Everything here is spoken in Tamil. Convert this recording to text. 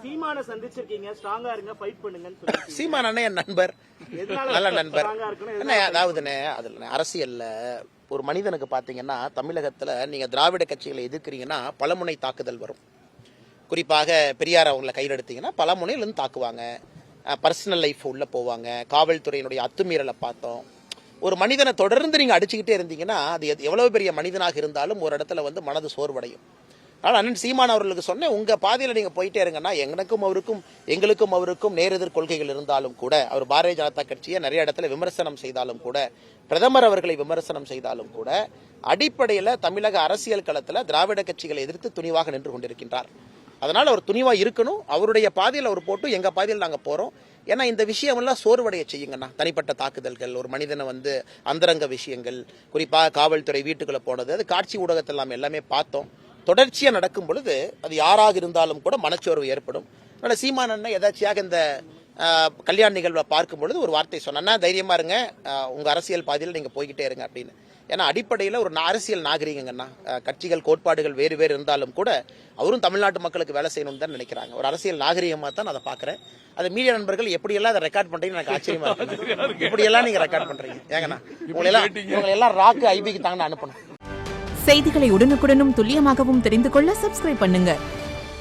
சீமான சந்திச்சிருக்கீங்க, ஸ்ட்ராங்கா இருங்க, ஃபைட் பண்ணுங்கன்னு சொல்லி. சீமான் அண்ணன் என் நண்பர், நல்ல நண்பர். அதாவதுண்ணே, அதுல அரசியல்ல ஒரு மனிதனுக்கு பாத்தீங்கன்னா, தமிழகத்துல நீங்க திராவிட கட்சிகளை எதிர்க்கிறீங்கன்னா பலமுனை தாக்குதல் வரும். குறிப்பாக பெரியார் அவங்களை கையில் எடுத்தீங்கன்னா பல முனையிலிருந்து தாக்குவாங்க. பர்சனல் லைஃப் உள்ள போவாங்க. காவல்துறையினுடைய அத்துமீறலை பார்த்தோம். ஒரு மனிதனை தொடர்ந்து நீங்க அடிச்சுக்கிட்டே இருந்தீங்கன்னா அது எவ்வளவு பெரிய மனிதனாக இருந்தாலும் ஒரு இடத்துல வந்து மனது சோர்வடையும். ஆனால் அண்ணன் சீமான் அவர்களுக்கு சொன்னேன், உங்க பாதையில நீங்க போயிட்டே இருங்கன்னா எங்களுக்கும் அவருக்கும் நேரெதிர் கொள்கைகள் இருந்தாலும் கூட, அவர் பாரதிய ஜனதா கட்சியை நிறைய இடத்துல விமர்சனம் செய்தாலும் கூட, பிரதமர் அவர்களை விமர்சனம் செய்தாலும் கூட, அடிப்படையில் தமிழக அரசியல் களத்தில் திராவிட கட்சிகளை எதிர்த்து துணிவாக நின்று கொண்டிருக்கின்றார். அதனால அவர் துணிவா இருக்கணும். அவருடைய பாதையில் அவர் போட்டு எங்க பாதையில் நாங்க போறோம். ஏன்னா இந்த விஷயம் எல்லாம் சோர்வடைய செய்யுங்கண்ணா. தனிப்பட்ட தாக்குதல்கள், ஒரு மனிதனை வந்து அந்தரங்க விஷயங்கள், குறிப்பாக காவல்துறை வீட்டுக்குள்ள போனது, அது காட்சி ஊடகத்தில் எல்லாமே பார்த்தோம். தொடர்ச்சியா நடக்கும் பொழுது அது யாராக இருந்தாலும் கூட மனச்சோர்வு ஏற்படும். அதனால சீமான் அண்ணன் எதாச்சியாக இந்த கல்யாண நிகழ்வை பார்க்கும் பொழுது ஒரு வார்த்தை சொன்னா, தைரியமா இருங்க, உங்க அரசியல் பாதையில் நீங்க போய்கிட்டே இருங்க அப்படின்னு. ஏன்னா அடிப்படையில் ஒரு அரசியல் நாகரிகங்கண்ணா. கட்சிகள் கோட்பாடுகள் வேறு வேறு இருந்தாலும் கூட அவரும் தமிழ்நாட்டு மக்களுக்கு வேலை செய்யணும்னு தான் நினைக்கிறாங்க. ஒரு அரசியல் நாகரிகமா தான் அதை பாக்குறேன். அது மீடியா நண்பர்கள் எப்படியெல்லாம் அதை ரெக்கார்ட் பண்றீங்கன்னு எனக்கு ஆச்சரியமா இருக்கு. எப்படியெல்லாம் நீங்க ரெக்கார்ட் பண்றீங்க? ஏங்கண்ணா, உங்களை எல்லாம் ராக்கு ஐபிக்கு தாங்கன்னு அனுப்பணும். செய்திகளை உடனுக்குடனும் துல்லியமாகவும் தெரிந்து கொள்ள சப்ஸ்கிரைப் பண்ணுங்க.